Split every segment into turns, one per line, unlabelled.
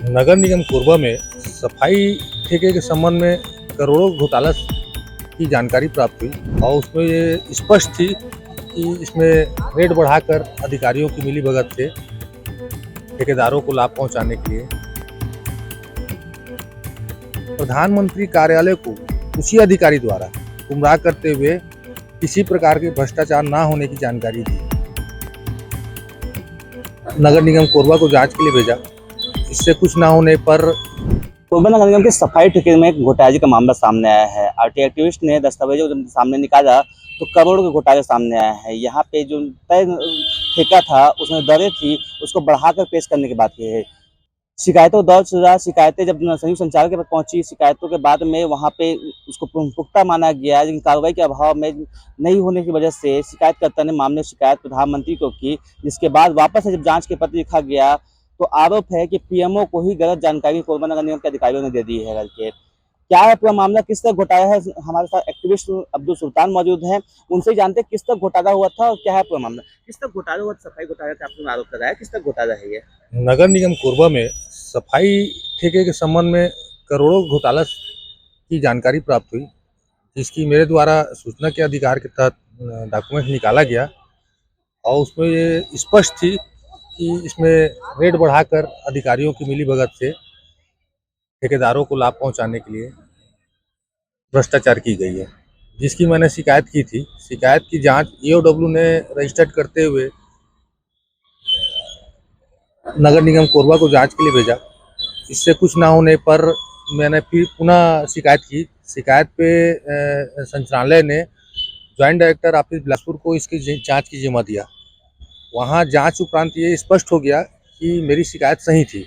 नगर निगम कोरबा में सफाई ठेके के संबंध में करोड़ों घोटाला की जानकारी प्राप्त हुई और उसमें ये स्पष्ट थी कि इसमें रेट बढ़ाकर अधिकारियों की मिलीभगत से ठेकेदारों को लाभ पहुंचाने के लिए प्रधानमंत्री कार्यालय को उसी अधिकारी द्वारा गुमराह करते हुए किसी प्रकार के भ्रष्टाचार न होने की जानकारी दी। नगर निगम कोरबा को जांच के लिए भेजा। इससे कुछ ना होने पर
कोरबा नगर निगम के सफाई ठेके में एक घोटाले का मामला सामने आया है। आरटीआई एक्टिविस्ट ने दस्तावेजों को सामने निकाला तो करोड़ों के घोटाले सामने आया है। यहाँ पे जो तय ठेका था उसमें दरें थी उसको बढ़ाकर पेश करने की बात की है। शिकायतों दर्ज शिकायतें जब संयुक्त संचालक के पास पहुंची, शिकायतों के बाद में वहाँ पे उसको पुख्ता माना गया, लेकिन कार्रवाई के अभाव में नहीं होने की वजह से शिकायतकर्ता ने मामले शिकायत प्रधानमंत्री को की, जिसके बाद वापस से जब जांच के पत्र लिखा गया तो आरोप है कि पीएमओ को ही गलत जानकारी कोरबा नगर निगम के अधिकारियों ने दे दी है करके। क्या है पूरा मामला, किस तरह घोटाला है, हमारे साथ एक्टिविस्ट अब्दुल सुल्तान मौजूद हैं, उनसे जानते किस तरह घोटाला हुआ था और क्या है पूरा मामला, किस तरह घोटाला हुआ, सफाई घोटाला का आपने आरोप लगाया, किस तरह घोटाला है ये?
नगर निगम कोरबा में सफाई ठेके के संबंध में करोड़ों घोटाला की जानकारी प्राप्त हुई, जिसकी मेरे द्वारा सूचना के अधिकार के तहत डॉक्यूमेंट निकाला गया और उसमें ये स्पष्ट थी कि इसमें रेट बढ़ाकर अधिकारियों की मिलीभगत से ठेकेदारों को लाभ पहुंचाने के लिए भ्रष्टाचार की गई है, जिसकी मैंने शिकायत की थी। शिकायत की जांच ईओडब्ल्यू ने रजिस्टर्ड करते हुए नगर निगम कोरबा को जांच के लिए भेजा। इससे कुछ ना होने पर मैंने फिर पुनः शिकायत की। शिकायत पे संचालय ने ज्वाइंट डायरेक्टर ऑफिस बिलासपुर को इसकी जांच की जिम्मा दिया। वहाँ जांच उपरांत ये स्पष्ट हो गया कि मेरी शिकायत सही थी,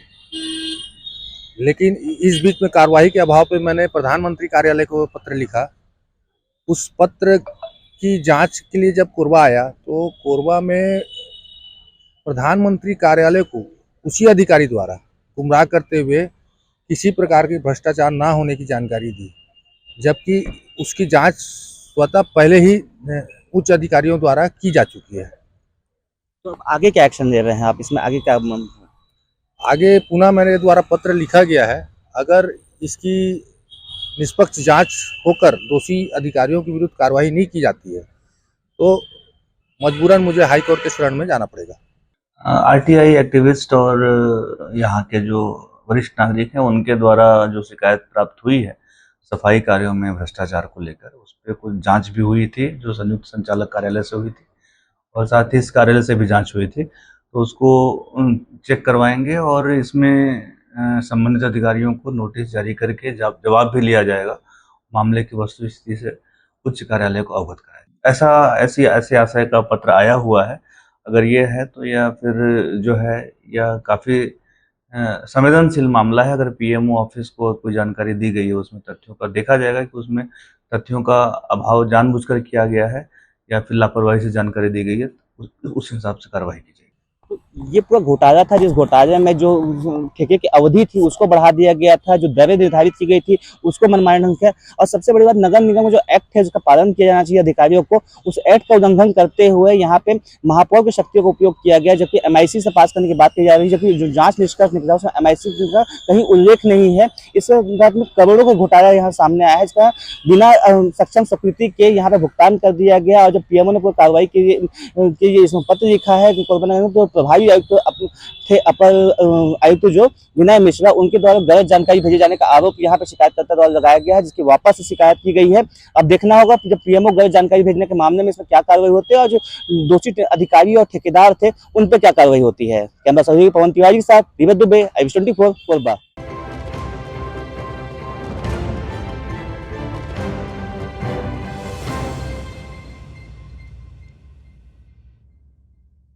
लेकिन इस बीच में कार्रवाई के अभाव पे मैंने प्रधानमंत्री कार्यालय को पत्र लिखा। उस पत्र की जांच के लिए जब कोरबा आया तो कोरबा में प्रधानमंत्री कार्यालय को उसी अधिकारी द्वारा गुमराह करते हुए किसी प्रकार के भ्रष्टाचार ना होने की जानकारी दी, जबकि उसकी जांच स्वतः पहले ही उच्च अधिकारियों द्वारा की जा चुकी है।
तो आगे क्या एक्शन ले रहे हैं आप, इसमें आगे क्या?
आगे पुनः मेरे द्वारा पत्र लिखा गया है। अगर इसकी निष्पक्ष जांच होकर दोषी अधिकारियों के विरुद्ध कार्रवाई नहीं की जाती है तो मजबूरन मुझे हाई कोर्ट के शरण में जाना पड़ेगा।
आरटीआई एक्टिविस्ट और यहाँ के जो वरिष्ठ नागरिक हैं उनके द्वारा जो शिकायत प्राप्त हुई है सफाई कार्यों में भ्रष्टाचार को लेकर, उस पर कुछ जांच भी हुई थी जो संयुक्त संचालक कार्यालय से हुई थी और साथ ही इस कार्यालय से भी जांच हुई थी, तो उसको चेक करवाएंगे और इसमें संबंधित अधिकारियों को नोटिस जारी करके जवाब भी लिया जाएगा। मामले की वस्तुस्थिति से उच्च कार्यालय को अवगत कराया। ऐसी आशय का पत्र आया हुआ है। अगर ये है तो या फिर जो है यह काफ़ी संवेदनशील मामला है। अगर पीएमओ ऑफिस को कोई जानकारी दी गई है उसमें तथ्यों का देखा जाएगा कि उसमें तथ्यों का अभाव जानबूझकर किया गया है या फिर लापरवाही से जानकारी दी गई है, उस हिसाब से कार्रवाई की जाएगी।
ये पूरा घोटाला था, जिस घोटाले में जो ठेके की अवधि थी उसको बढ़ा दिया गया था, जो दरें निर्धारित की गई थी उसको मनमाने ढंग से, और सबसे बड़ी बात नगर निगम का जो एक्ट है उसका पालन किया जाना चाहिए अधिकारियों को, उस एक्ट का उल्लंघन करते हुए यहाँ पे महापौर की शक्तियों का उपयोग किया गया, जबकि एमआईसी से पास करने की बात की जा रही है, जबकि जो जांच निष्कर्ष निकला उसमें एमआईसी का कहीं उल्लेख नहीं है। इस बात में करोड़ों का घोटाला यहाँ सामने आया है, इसका बिना सक्षम स्वीकृति के यहाँ पे भुगतान कर दिया गया। और जब पीएमओ ने पूरी कार्रवाई के इसमें पत्र लिखा है तो प्रभारी आयुक्त थे अपर आयुक्त जो विनय मिश्रा, उनके द्वारा गलत जानकारी भेजे जाने का आरोप यहाँ पे शिकायतकर्ता द्वारा लगाया गया है, जिसकी वापस से शिकायत की गई है। अब देखना होगा कि जब पीएमओ गलत जानकारी भेजने के मामले में इसमें क्या कार्रवाई होती है और जो दोषी अधिकारी और ठेकेदार थे उन पर क्या कार्रवाई होती है। कैमरा सहयोगी पवन तिवारी के साथ दिव्य दुबे, IBC 24 कोरबा।